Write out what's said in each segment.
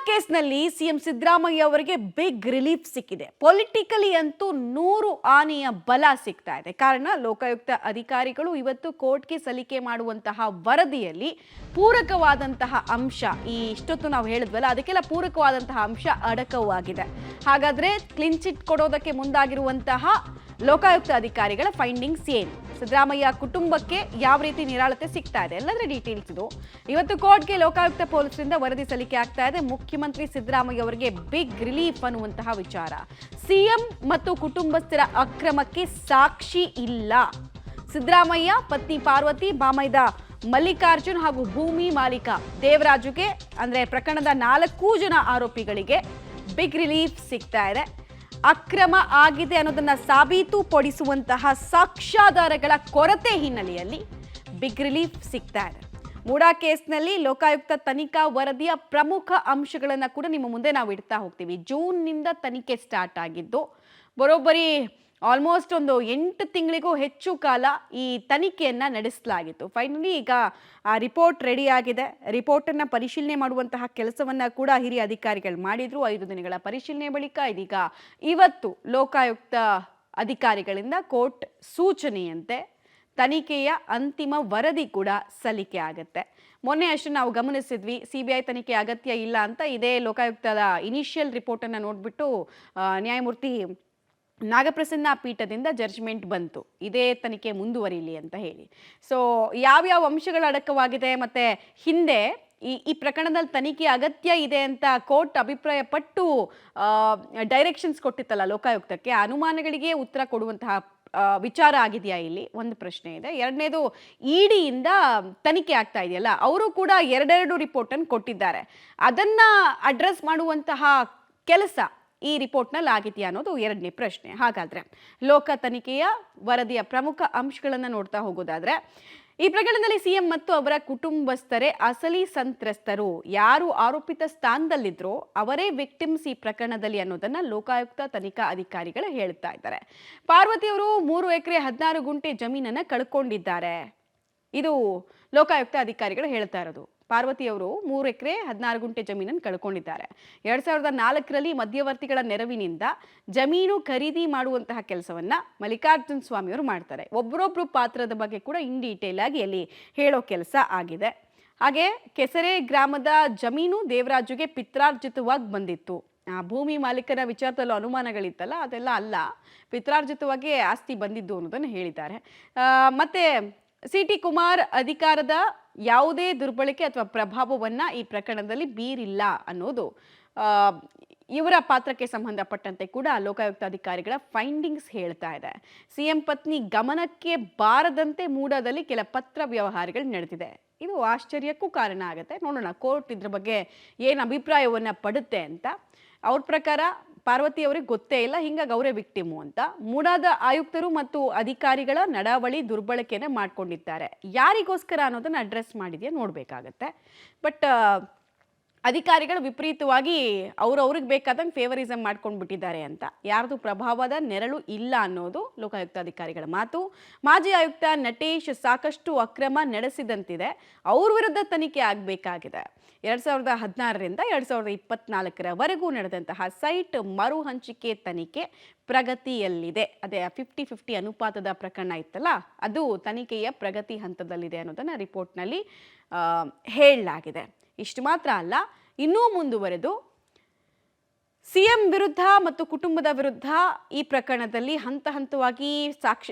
ಕೇಸ್ನಲ್ಲಿ ಸಿಎಂ ಸಿದ್ದರಾಮಯ್ಯ ಅವರಿಗೆ big relief ಸಿಕ್ಕಿದೆ. ಪೊಲಿಟಿಕಲಿ ಅಂತೂ 100 ಆನೆಯ ಬಲ ಸಿಗ್ತಾ ಇದೆ. ಕಾರಣ ಲೋಕಾಯುಕ್ತ ಅಧಿಕಾರಿಗಳು ಇವತ್ತು ಕೋರ್ಟ್ಗೆ ಸಲ್ಲಿಕೆ ಮಾಡುವಂತಹ ವರದಿಯಲ್ಲಿ ಪೂರಕವಾದಂತಹ ಅಂಶ, ಇಷ್ಟೊತ್ತು ನಾವು ಹೇಳಿದ್ವಲ್ಲ ಅದಕ್ಕೆಲ್ಲ ಪೂರಕವಾದಂತಹ ಅಂಶ ಅಡಕವಾಗಿದೆ. ಹಾಗಾದ್ರೆ ಕ್ಲೀನ್ ಚಿಟ್ ಕೊಡೋದಕ್ಕೆ ಮುಂದಾಗಿರುವಂತಹ ಲೋಕಾಯುಕ್ತ ಅಧಿಕಾರಿಗಳ ಫೈಂಡಿಂಗ್ಸ್ ಏನು, ಸಿದ್ದರಾಮಯ್ಯ ಕುಟುಂಬಕ್ಕೆ ಯಾವ ರೀತಿ ನಿರಾಳತೆ ಸಿಗ್ತಾ ಇದೆ, ಎಲ್ಲದರ ಡೀಟೇಲ್ಸ್ ಇದು. ಇವತ್ತು ಕೋರ್ಟ್ಗೆ ಲೋಕಾಯುಕ್ತ ಪೊಲೀಸರಿಂದ ವರದಿ ಸಲ್ಲಿಕೆ ಆಗ್ತಾ ಇದೆ. ಮುಖ್ಯಮಂತ್ರಿ ಸಿದ್ದರಾಮಯ್ಯ ಅವರಿಗೆ ಬಿಗ್ ರಿಲೀಫ್ ಅನ್ನುವಂತಹ ವಿಚಾರ. ಸಿಎಂ ಮತ್ತು ಕುಟುಂಬಸ್ಥರ ಅಕ್ರಮಕ್ಕೆ ಸಾಕ್ಷಿ ಇಲ್ಲ. ಸಿದ್ದರಾಮಯ್ಯ ಪತ್ನಿ ಪಾರ್ವತಿ, ಬಾಮೈದ ಮಲ್ಲಿಕಾರ್ಜುನ್ ಹಾಗೂ ಭೂಮಿ ಮಾಲೀಕ ದೇವರಾಜುಗೆ ಅಂದ್ರೆ ಪ್ರಕರಣದ 4 ಜನ ಆರೋಪಿಗಳಿಗೆ ಬಿಗ್ ರಿಲೀಫ್ ಸಿಗ್ತಾ ಇದೆ. ಅಕ್ರಮ ಆಗಿದೆ ಅನ್ನೋದನ್ನ ಸಾಬೀತುಪಡಿಸುವಂತಹ ಸಾಕ್ಷ್ಯಾಧಾರಗಳ ಕೊರತೆ ಹಿನ್ನೆಲೆಯಲ್ಲಿ ಬಿಗ್ ರಿಲೀಫ್ ಸಿಗ್ತಾ ಇದೆ. ಮೂಡಾ ಕೇಸ್ನಲ್ಲಿ ಲೋಕಾಯುಕ್ತ ತನಿಖಾ ವರದಿಯ ಪ್ರಮುಖ ಅಂಶಗಳನ್ನು ಕೂಡ ನಿಮ್ಮ ಮುಂದೆ ನಾವು ಇಡ್ತಾ ಹೋಗ್ತೀವಿ. ಜೂನ್ನಿಂದ ತನಿಖೆ ಸ್ಟಾರ್ಟ್ ಆಗಿದ್ದು ಬರೋಬ್ಬರಿ ಆಲ್ಮೋಸ್ಟ್ ಒಂದು 8 ತಿಂಗಳಿಗೂ ಹೆಚ್ಚು ಕಾಲ ಈ ತನಿಖೆಯನ್ನ ನಡೆಸಲಾಗಿತ್ತು. ಫೈನಲಿ ಈಗ ಆ ರಿಪೋರ್ಟ್ ರೆಡಿ ಆಗಿದೆ. ರಿಪೋರ್ಟನ್ನು ಪರಿಶೀಲನೆ ಮಾಡುವಂತಹ ಕೆಲಸವನ್ನ ಕೂಡ ಹಿರಿಯ ಅಧಿಕಾರಿಗಳು ಮಾಡಿದ್ರು. 5 ದಿನಗಳ ಪರಿಶೀಲನೆ ಬಳಿಕ ಇದೀಗ ಇವತ್ತು ಲೋಕಾಯುಕ್ತ ಅಧಿಕಾರಿಗಳಿಂದ ಕೋರ್ಟ್ ಸೂಚನೆಯಂತೆ ತನಿಖೆಯ ಅಂತಿಮ ವರದಿ ಕೂಡ ಸಲ್ಲಿಕೆ ಆಗುತ್ತೆ. ಮೊನ್ನೆ ಅಷ್ಟು ನಾವು ಗಮನಿಸಿದ್ವಿ, CBI ತನಿಖೆ ಅಗತ್ಯ ಇಲ್ಲ ಅಂತ. ಇದೇ ಲೋಕಾಯುಕ್ತದ ಇನಿಷಿಯಲ್ ರಿಪೋರ್ಟನ್ನು ನೋಡಿಬಿಟ್ಟು ನ್ಯಾಯಮೂರ್ತಿ ನಾಗಪ್ರಸನ್ನ ಪೀಠದಿಂದ ಜಡ್ಜ್ಮೆಂಟ್ ಬಂತು, ಇದೇ ತನಿಖೆ ಮುಂದುವರಿಲಿ ಅಂತ ಹೇಳಿ. ಸೊ ಯಾವ್ಯಾವ ಅಂಶಗಳ ಅಡಕವಾಗಿದೆ ಮತ್ತೆ ಹಿಂದೆ ಈ ಪ್ರಕರಣದಲ್ಲಿ ತನಿಖೆ ಅಗತ್ಯ ಇದೆ ಅಂತ ಕೋರ್ಟ್ ಅಭಿಪ್ರಾಯ ಪಟ್ಟು ಡೈರೆಕ್ಷನ್ಸ್ ಕೊಟ್ಟಿತ್ತಲ್ಲ ಲೋಕಾಯುಕ್ತಕ್ಕೆ, ಅನುಮಾನಗಳಿಗೆ ಉತ್ತರ ಕೊಡುವಂತಹ ವಿಚಾರ ಆಗಿದೆಯಾ ಇಲ್ಲಿ ಒಂದು ಪ್ರಶ್ನೆ ಇದೆ. ಎರಡನೇದು, ಇಡಿಯಿಂದ ತನಿಖೆ ಆಗ್ತಾ ಇದೆಯಲ್ಲ, ಅವರು ಕೂಡ 2 ರಿಪೋರ್ಟನ್ನು ಕೊಟ್ಟಿದ್ದಾರೆ. ಅದನ್ನ ಅಡ್ರೆಸ್ ಮಾಡುವಂತಹ ಕೆಲಸ ಈ ರಿಪೋರ್ಟ್ನಲ್ಲಿ ಆಗಿದೆಯಾ ಅನ್ನೋದು 2ನೇ ಪ್ರಶ್ನೆ. ಹಾಗಾದ್ರೆ ಲೋಕ ತನಿಖೆಯ ವರದಿಯ ಪ್ರಮುಖ ಅಂಶಗಳನ್ನು ನೋಡ್ತಾ ಹೋಗೋದಾದ್ರೆ, ಈ ಪ್ರಕರಣದಲ್ಲಿ ಸಿಎಂ ಮತ್ತು ಅವರ ಕುಟುಂಬಸ್ಥರೇ ಅಸಲಿ ಸಂತ್ರಸ್ತರು. ಯಾರು ಆರೋಪಿತ ಸ್ಥಾನದಲ್ಲಿದ್ರೋ ಅವರೇ ವಿಕ್ಟಿಮ್ಸ್ ಈ ಪ್ರಕರಣದಲ್ಲಿ ಅನ್ನೋದನ್ನ ಲೋಕಾಯುಕ್ತ ತನಿಖಾ ಅಧಿಕಾರಿಗಳು ಹೇಳ್ತಾ ಇದ್ದಾರೆ. ಪಾರ್ವತಿಯವರು 3 ಎಕರೆ 16 ಗುಂಟೆ ಜಮೀನನ್ನ ಕಳ್ಕೊಂಡಿದ್ದಾರೆ. ಇದು ಲೋಕಾಯುಕ್ತ ಅಧಿಕಾರಿಗಳು ಹೇಳ್ತಾ ಇರೋದು. ಪಾರ್ವತಿಯವರು 3 ಎಕರೆ 16 ಗುಂಟೆ ಜಮೀನನ್ನು ಕಳ್ಕೊಂಡಿದ್ದಾರೆ. 2004ರಲ್ಲಿ ಮಧ್ಯವರ್ತಿಗಳ ನೆರವಿನಿಂದ ಜಮೀನು ಖರೀದಿ ಮಾಡುವಂತಹ ಕೆಲಸವನ್ನ ಮಲ್ಲಿಕಾರ್ಜುನ್ ಸ್ವಾಮಿಯವರು ಮಾಡ್ತಾರೆ. ಒಬ್ಬರೊಬ್ರು ಪಾತ್ರದ ಬಗ್ಗೆ ಕೂಡ ಇನ್ ಡೀಟೇಲ್ ಆಗಿ ಅಲ್ಲಿ ಹೇಳೋ ಕೆಲಸ ಆಗಿದೆ. ಹಾಗೆ ಕೆಸರೆ ಗ್ರಾಮದ ಜಮೀನು ದೇವರಾಜುಗೆ ಪಿತ್ರಾರ್ಜಿತವಾಗಿ ಬಂದಿತ್ತು. ಭೂಮಿ ಮಾಲೀಕನ ವಿಚಾರದಲ್ಲೂ ಅನುಮಾನಗಳಿತ್ತಲ್ಲ, ಅದೆಲ್ಲ ಅಲ್ಲ, ಪಿತ್ರಾರ್ಜಿತವಾಗಿ ಆಸ್ತಿ ಬಂದಿದ್ದು ಅನ್ನೋದನ್ನು ಹೇಳಿದ್ದಾರೆ. ಮತ್ತೆ CT ಕುಮಾರ್ ಅಧಿಕಾರದ ಯಾವುದೇ ದುರ್ಬಳಕೆ ಅಥವಾ ಪ್ರಭಾವವನ್ನ ಈ ಪ್ರಕರಣದಲ್ಲಿ ಬೀರಿಲ್ಲ ಅನ್ನೋದು ಇವರ ಪಾತ್ರಕ್ಕೆ ಸಂಬಂಧಪಟ್ಟಂತೆ ಕೂಡ ಲೋಕಾಯುಕ್ತ ಅಧಿಕಾರಿಗಳ ಫೈಂಡಿಂಗ್ಸ್ ಹೇಳ್ತಾ ಇದೆ. ಸಿಎಂ ಪತ್ನಿ ಗಮನಕ್ಕೆ ಬಾರದಂತೆ ಮೂಡಾದಲ್ಲಿ ಕೆಲ ಪತ್ರ ವ್ಯವಹಾರಗಳು ನಡೆದಿದೆ. ಇದು ಆಶ್ಚರ್ಯಕ್ಕೂ ಕಾರಣ ಆಗುತ್ತೆ. ನೋಡೋಣ ಕೋರ್ಟ್ ಇದ್ರ ಬಗ್ಗೆ ಏನು ಅಭಿಪ್ರಾಯವನ್ನ ಪಡುತ್ತೆ ಅಂತ. ಅವ್ರ ಪ್ರಕಾರ ಪಾರ್ವತಿ ಅವರಿಗೆ ಗೊತ್ತೇ ಇಲ್ಲ, ಹಿಂಗಾಗಿ ಅವರೇ ವಿಕ್ಟಿಮು ಅಂತ. ಮೂಡಾದ ಆಯುಕ್ತರು ಮತ್ತು ಅಧಿಕಾರಿಗಳ ನಡವಳಿ ದುರ್ಬಳಕೆಯನ್ನು ಮಾಡ್ಕೊಂಡಿದ್ದಾರೆ. ಯಾರಿಗೋಸ್ಕರ ಅನ್ನೋದನ್ನ ಅಡ್ರೆಸ್ ಮಾಡಿದೆಯಾ ನೋಡ್ಬೇಕಾಗತ್ತೆ. ಬಟ್ ಅಧಿಕಾರಿಗಳು ವಿಪರೀತವಾಗಿ ಅವ್ರಿಗೆ ಬೇಕಾದಂಗೆ ಫೇವರಿಸಮ್ ಮಾಡ್ಕೊಂಡು ಬಿಟ್ಟಿದ್ದಾರೆ ಅಂತ. ಯಾರ್ದು ಪ್ರಭಾವದ ನೆರಳು ಇಲ್ಲ ಅನ್ನೋದು ಲೋಕಾಯುಕ್ತ ಅಧಿಕಾರಿಗಳ ಮಾತು. ಮಾಜಿ ಆಯುಕ್ತ ನಟೇಶ್ ಸಾಕಷ್ಟು ಅಕ್ರಮ ನಡೆಸಿದಂತಿದೆ, ಅವ್ರ ವಿರುದ್ಧ ತನಿಖೆ ಆಗಬೇಕಾಗಿದೆ. 2016ರಿಂದ 2024ರವರೆಗೂ ನಡೆದಂತಹ ಸೈಟ್ ಮರು ಹಂಚಿಕೆ ತನಿಖೆ ಪ್ರಗತಿಯಲ್ಲಿದೆ. ಅದೇ 50-50 ಅನುಪಾತದ ಪ್ರಕರಣ ಇತ್ತಲ್ಲ, ಅದು ತನಿಖೆಯ ಪ್ರಗತಿ ಹಂತದಲ್ಲಿದೆ ಅನ್ನೋದನ್ನ ರಿಪೋರ್ಟ್ನಲ್ಲಿ ಹೇಳಲಾಗಿದೆ. ಇಷ್ಟು ಮಾತ್ರ ಅಲ್ಲ, ಇನ್ನೂ ಮುಂದುವರೆದು ಸಿಎಂ ವಿರುದ್ಧ ಮತ್ತು ಕುಟುಂಬದ ವಿರುದ್ಧ ಈ ಪ್ರಕರಣದಲ್ಲಿ ಹಂತ ಹಂತವಾಗಿ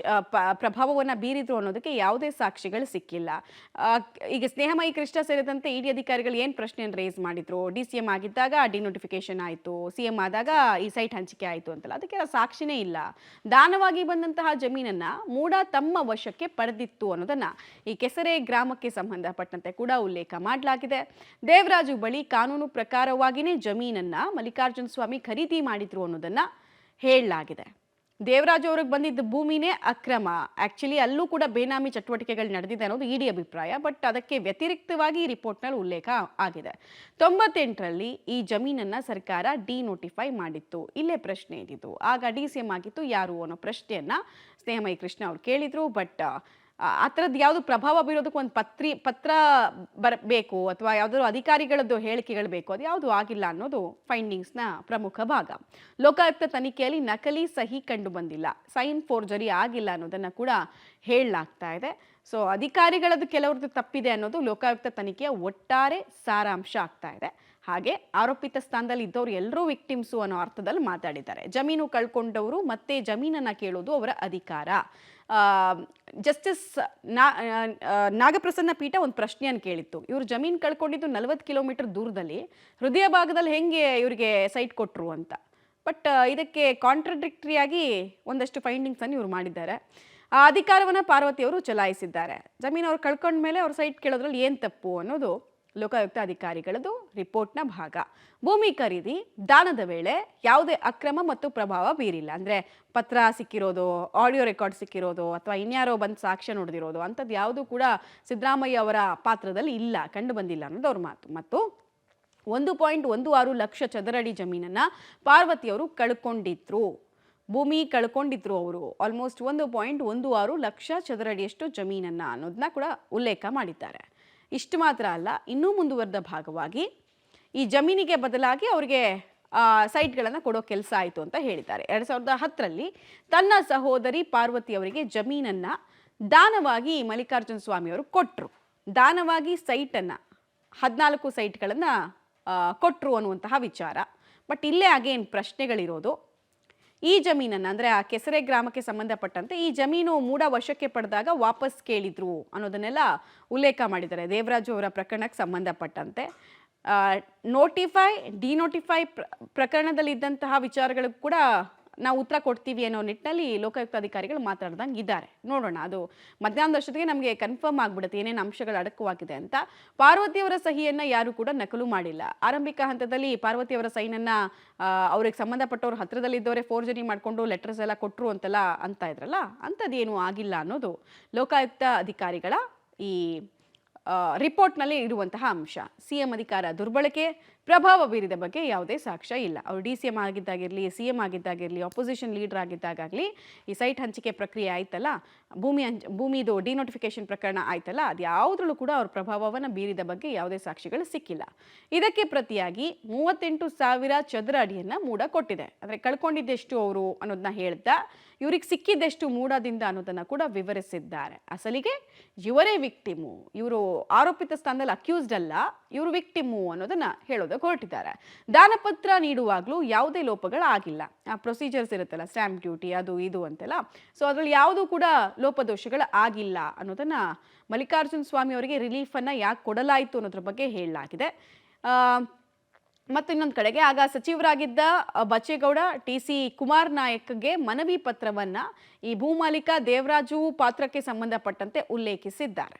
ಪ್ರಭಾವವನ್ನು ಬೀರಿದ್ರು ಅನ್ನೋದಕ್ಕೆ ಯಾವುದೇ ಸಾಕ್ಷಿಗಳು ಸಿಕ್ಕಿಲ್ಲ. ಈಗ ಸ್ನೇಹಮಯಿ ಕೃಷ್ಣ ಸೇರಿದಂತೆ ಇಡಿ ಅಧಿಕಾರಿಗಳು ಏನು ಪ್ರಶ್ನೆಯನ್ನು ರೇಸ್ ಮಾಡಿದ್ರು, DCM ಆಗಿದ್ದಾಗ ಡಿನೋಟಿಫಿಕೇಶನ್ ಆಯಿತು, CM ಆದಾಗ ಈ ಸೈಟ್ ಹಂಚಿಕೆ ಆಯಿತು ಅಂತಲ್ಲ, ಅದಕ್ಕೆಲ್ಲ ಸಾಕ್ಷಿನೇ ಇಲ್ಲ. ದಾನವಾಗಿ ಬಂದಂತಹ ಜಮೀನನ್ನ ಮೂಡಾ ತಮ್ಮ ವಶಕ್ಕೆ ಪಡೆದಿತ್ತು ಅನ್ನೋದನ್ನ ಈ ಕೆಸರೆ ಗ್ರಾಮಕ್ಕೆ ಸಂಬಂಧಪಟ್ಟಂತೆ ಕೂಡ ಉಲ್ಲೇಖ ಮಾಡಲಾಗಿದೆ. ದೇವರಾಜು ಬಳಿ ಕಾನೂನು ಪ್ರಕಾರವಾಗಿಯೇ ಜಮೀನನ್ನ ಮಲ್ಲಿಕಾರ್ಜುನ್ ಸ್ವಾಮಿ ಖರೀದಿ ಮಾಡಿದ್ರು ಅನ್ನೋದನ್ನ ಹೇಳಲಾಗಿದೆ. ದೇವರಾಜು ಅವ್ರಿಗೆ ಬಂದಿದ್ದ ಭೂಮಿನೇ ಅಕ್ರಮ. ಆಕ್ಚುಲಿ ಅಲ್ಲೂ ಕೂಡ ಬೇನಾಮಿ ಚಟುವಟಿಕೆಗಳು ನಡೆದಿದೆ ಅನ್ನೋದು ಇಡಿ ಅಭಿಪ್ರಾಯ. ಬಟ್ ಅದಕ್ಕೆ ವ್ಯತಿರಿಕ್ತವಾಗಿ ಈ ರಿಪೋರ್ಟ್ನಲ್ಲಿ ಉಲ್ಲೇಖ ಆಗಿದೆ. 98ರಲ್ಲಿ ಈ ಜಮೀನನ್ನ ಸರ್ಕಾರ ಡಿನೋಟಿಫೈ ಮಾಡಿತ್ತು. ಇಲ್ಲೇ ಪ್ರಶ್ನೆ ಇದ್ದಿದ್ದು, ಆಗ DCM ಆಗಿತ್ತು ಯಾರು ಅನ್ನೋ ಪ್ರಶ್ನೆಯನ್ನ ಸ್ನೇಹಮಯಿ ಕೃಷ್ಣ ಅವ್ರು ಕೇಳಿದ್ರು. ಬಟ್ ಆ ಥರದ್ದು ಯಾವುದು ಪ್ರಭಾವ ಬೀರೋದಕ್ಕೆ ಒಂದು ಪತ್ರ ಬರಬೇಕು ಅಥವಾ ಯಾವುದಾದ್ರು ಅಧಿಕಾರಿಗಳದ್ದು ಹೇಳಿಕೆಗಳು ಬೇಕು, ಅದು ಯಾವುದು ಆಗಿಲ್ಲ ಅನ್ನೋದು ಫೈಂಡಿಂಗ್ಸ್ನ ಪ್ರಮುಖ ಭಾಗ. ಲೋಕಾಯುಕ್ತ ತನಿಖೆಯಲ್ಲಿ ನಕಲಿ ಸಹಿ ಕಂಡು ಬಂದಿಲ್ಲ, ಸೈನ್ ಫೋರ್ಜರಿ ಆಗಿಲ್ಲ ಅನ್ನೋದನ್ನು ಕೂಡ ಹೇಳಲಾಗ್ತಾ ಇದೆ. ಸೊ ಅಧಿಕಾರಿಗಳದ್ದು ಕೆಲವ್ರದ್ದು ತಪ್ಪಿದೆ ಅನ್ನೋದು ಲೋಕಾಯುಕ್ತ ತನಿಖೆಯ ಒಟ್ಟಾರೆ ಸಾರಾಂಶ ಆಗ್ತಾ ಇದೆ. ಹಾಗೆ ಆರೋಪಿತ ಸ್ಥಾನದಲ್ಲಿ ಇದ್ದವರು ಎಲ್ಲರೂ ವಿಕ್ಟಿಮ್ಸು ಅನ್ನೋ ಅರ್ಥದಲ್ಲಿ ಮಾತಾಡಿದ್ದಾರೆ. ಜಮೀನು ಕಳ್ಕೊಂಡವರು ಮತ್ತೆ ಜಮೀನನ್ನು ಕೇಳೋದು ಅವರ ಅಧಿಕಾರ. ಜಸ್ಟಿಸ್ ನಾಗಪ್ರಸನ್ನ ಪೀಠ ಒಂದು ಪ್ರಶ್ನೆಯನ್ನು ಕೇಳಿತ್ತು. ಇವರು ಜಮೀನು ಕಳ್ಕೊಂಡಿದ್ದು 40 ಕಿಲೋಮೀಟರ್ ದೂರದಲ್ಲಿ, ಹೃದಯ ಭಾಗದಲ್ಲಿ ಹೆಂಗೆ ಇವರಿಗೆ ಸೈಟ್ ಕೊಟ್ಟರು ಅಂತ. ಬಟ್ ಇದಕ್ಕೆ ಕಾಂಟ್ರಡಿಕ್ಟರಿಯಾಗಿ ಒಂದಷ್ಟು ಫೈಂಡಿಂಗ್ಸನ್ನು ಇವರು ಮಾಡಿದ್ದಾರೆ. ಆ ಅಧಿಕಾರವನ್ನು ಪಾರ್ವತಿಯವರು ಚಲಾಯಿಸಿದ್ದಾರೆ. ಜಮೀನು ಅವ್ರು ಕಳ್ಕೊಂಡ ಮೇಲೆ ಅವ್ರ ಸೈಟ್ ಕೇಳೋದ್ರಲ್ಲಿ ಏನು ತಪ್ಪು ಅನ್ನೋದು ಲೋಕಾಯುಕ್ತ ಅಧಿಕಾರಿಗಳದ್ದು ರಿಪೋರ್ಟ್ನ ಭಾಗ. ಭೂಮಿ ಖರೀದಿ ದಾನದ ವೇಳೆ ಯಾವುದೇ ಅಕ್ರಮ ಮತ್ತು ಪ್ರಭಾವ ಬೀರಿಲ್ಲ. ಅಂದರೆ ಪತ್ರ ಸಿಕ್ಕಿರೋದು, ಆಡಿಯೋ ರೆಕಾರ್ಡ್ ಸಿಕ್ಕಿರೋದು ಅಥವಾ ಇನ್ಯಾರೋ ಬಂದು ಸಾಕ್ಷ್ಯ ನೋಡಿದಿರೋದು ಅಂಥದ್ದು ಯಾವುದೂ ಕೂಡ ಸಿದ್ದರಾಮಯ್ಯ ಅವರ ಪಾತ್ರದಲ್ಲಿ ಇಲ್ಲ, ಕಂಡು ಬಂದಿಲ್ಲ ಅನ್ನೋದು ಅವ್ರ ಮಾತು. ಮತ್ತು 1.16 ಲಕ್ಷ ಚದರಡಿ ಜಮೀನನ್ನು ಪಾರ್ವತಿಯವರು ಕಳ್ಕೊಂಡಿದ್ರು. ಭೂಮಿ ಕಳ್ಕೊಂಡಿದ್ರು ಅವರು ಆಲ್ಮೋಸ್ಟ್ 1.16 ಲಕ್ಷ ಚದರಡಿಯಷ್ಟು ಜಮೀನನ್ನು ಅನ್ನೋದನ್ನ ಕೂಡ ಉಲ್ಲೇಖ ಮಾಡಿದ್ದಾರೆ. ಇಷ್ಟು ಮಾತ್ರ ಅಲ್ಲ, ಇನ್ನೂ ಮುಂದುವರೆದ ಭಾಗವಾಗಿ ಈ ಜಮೀನಿಗೆ ಬದಲಾಗಿ ಅವರಿಗೆ ಸೈಟ್ಗಳನ್ನು ಕೊಡೋ ಕೆಲಸ ಆಯಿತು ಅಂತ ಹೇಳಿದ್ದಾರೆ. 2010ರಲ್ಲಿ ತನ್ನ ಸಹೋದರಿ ಪಾರ್ವತಿ ಅವರಿಗೆ ಜಮೀನನ್ನು ದಾನವಾಗಿ ಮಲ್ಲಿಕಾರ್ಜುನ ಸ್ವಾಮಿಯವರು ಕೊಟ್ಟರು. ದಾನವಾಗಿ ಸೈಟನ್ನು 14 ಸೈಟ್ಗಳನ್ನು ಕೊಟ್ಟರು ಅನ್ನುವಂತಹ ವಿಚಾರ. ಬಟ್ ಇಲ್ಲೇ ಅಗೇನ್ ಪ್ರಶ್ನೆಗಳಿರೋದು, ಈ ಜಮೀನನ್ನು ಅಂದರೆ ಆ ಕೆಸರೆ ಗ್ರಾಮಕ್ಕೆ ಸಂಬಂಧಪಟ್ಟಂತೆ ಈ ಜಮೀನು ಮೂಡ ವಶಕ್ಕೆ ಪಡೆದಾಗ ವಾಪಸ್ ಕೇಳಿದ್ರು ಅನ್ನೋದನ್ನೆಲ್ಲ ಉಲ್ಲೇಖ ಮಾಡಿದ್ದಾರೆ. ದೇವರಾಜು ಅವರ ಪ್ರಕರಣಕ್ಕೆ ಸಂಬಂಧಪಟ್ಟಂತೆ ನೋಟಿಫೈ ಡಿನೋಟಿಫೈ ಪ್ರಕರಣದಲ್ಲಿ ಇದ್ದಂತಹ ವಿಚಾರಗಳಿಗೂ ಕೂಡ ನಾವು ಉತ್ತರ ಕೊಡ್ತೀವಿ ಅನ್ನೋ ನಿಟ್ಟಿನಲ್ಲಿ ಲೋಕಾಯುಕ್ತ ಅಧಿಕಾರಿಗಳು ಮಾತಾಡ್ದಂಗೆ ಇದ್ದಾರೆ. ನೋಡೋಣ, ಅದು ಮಧ್ಯಾಹ್ನದಷ್ಟೊತ್ತಿಗೆ ನಮಗೆ ಕನ್ಫರ್ಮ್ ಆಗಿಬಿಡುತ್ತೆ ಏನೇನು ಅಂಶಗಳು ಅಡಕವಾಗಿದೆ ಅಂತ. ಪಾರ್ವತಿಯವರ ಸಹಿಯನ್ನು ಯಾರು ಕೂಡ ನಕಲು ಮಾಡಿಲ್ಲ. ಆರಂಭಿಕ ಹಂತದಲ್ಲಿ ಪಾರ್ವತಿಯವರ ಸೈನನ್ನು ಅವ್ರಿಗೆ ಸಂಬಂಧಪಟ್ಟವ್ರ ಹತ್ರದಲ್ಲಿದ್ದವರೇ ಫೋರ್ಜರಿ ಮಾಡಿಕೊಂಡು ಲೆಟರ್ಸ್ ಎಲ್ಲ ಕೊಟ್ಟರು ಅಂತೆಲ್ಲ ಅಂತ ಇದ್ರಲ್ಲ, ಅಂಥದ್ದೇನೂ ಆಗಿಲ್ಲ ಅನ್ನೋದು ಲೋಕಾಯುಕ್ತ ಅಧಿಕಾರಿಗಳ ಈ ರಿಪೋರ್ಟ್ನಲ್ಲಿ ಇರುವಂತಹ ಅಂಶ. ಸಿಎಂ ಅಧಿಕಾರ ದುರ್ಬಳಕೆ, ಪ್ರಭಾವ ಬೀರಿದ ಬಗ್ಗೆ ಯಾವುದೇ ಸಾಕ್ಷ್ಯ ಇಲ್ಲ. ಅವರು DCM ಆಗಿದ್ದಾಗಿರಲಿ, CM ಆಗಿದ್ದಾಗಿರಲಿ, ಅಪೋಸಿಷನ್ ಲೀಡರ್ ಆಗಿದ್ದಾಗಲಿ ಈ ಸೈಟ್ ಹಂಚಿಕೆ ಪ್ರಕ್ರಿಯೆ ಆಯ್ತಲ್ಲ, ಭೂಮಿದು ಡಿನೋಟಿಫಿಕೇಶನ್ ಪ್ರಕರಣ ಆಯ್ತಲ್ಲ, ಅದು ಯಾವುದ್ರಲ್ಲೂ ಕೂಡ ಅವ್ರ ಪ್ರಭಾವವನ್ನು ಬೀರಿದ ಬಗ್ಗೆ ಯಾವುದೇ ಸಾಕ್ಷಿಗಳು ಸಿಕ್ಕಿಲ್ಲ. ಇದಕ್ಕೆ ಪ್ರತಿಯಾಗಿ 38,000 ಚದರ ಅಡಿಯನ್ನು ಮೂಡ ಕೊಟ್ಟಿದೆ. ಅಂದರೆ ಕಳ್ಕೊಂಡಿದ್ದೆಷ್ಟು ಅವರು ಅನ್ನೋದನ್ನ ಹೇಳ್ದ, ಇವ್ರಿಗೆ ಸಿಕ್ಕಿದ್ದೆಷ್ಟು ಮೂಡದಿಂದ ಅನ್ನೋದನ್ನು ಕೂಡ ವಿವರಿಸಿದ್ದಾರೆ. ಅಸಲಿಗೆ ಇವರೇ ವಿಕ್ಟಿಮು, ಇವರು ಆರೋಪಿತ ಸ್ಥಾನದಲ್ಲಿ ಅಕ್ಯೂಸ್ಡ್ ಅಲ್ಲ, ಇವರು ವಿಕ್ಟಿಮು ಅನ್ನೋದನ್ನ ಹೇಳೋದಕ್ಕೆ ಹೊರಟಿದ್ದಾರೆ. ದಾನಪತ್ರ ನೀಡುವಾಗಲೂ ಯಾವುದೇ ಲೋಪಗಳಾಗಿಲ್ಲ. ಆ ಪ್ರೊಸೀಜರ್ಸ್ ಇರುತ್ತಲ್ಲ, ಸ್ಟ್ಯಾಂಪ್ ಡ್ಯೂಟಿ ಅದು ಇದು ಅಂತೆಲ್ಲ, ಸೊ ಅದರಲ್ಲಿ ಯಾವುದೂ ಕೂಡ ಲೋಪದೋಷಗಳು ಆಗಿಲ್ಲ ಅನ್ನೋದನ್ನ ಮಲ್ಲಿಕಾರ್ಜುನ ಸ್ವಾಮಿ ಅವರಿಗೆ ರಿಲೀಫನ್ನು ಯಾಕೆ ಕೊಡಲಾಯಿತು ಅನ್ನೋದ್ರ ಬಗ್ಗೆ ಹೇಳಲಾಗಿದೆ. ಮತ್ತು ಇನ್ನೊಂದು ಕಡೆಗೆ ಆಗ ಸಚಿವರಾಗಿದ್ದ ಬಚ್ಚೇಗೌಡ TC ಕುಮಾರ್ ನಾಯಕ್ಗೆ ಮನವಿ ಪತ್ರವನ್ನು ಈ ಭೂಮಾಲೀಕ ದೇವರಾಜು ಪಾತ್ರಕ್ಕೆ ಸಂಬಂಧಪಟ್ಟಂತೆ ಉಲ್ಲೇಖಿಸಿದ್ದಾರೆ.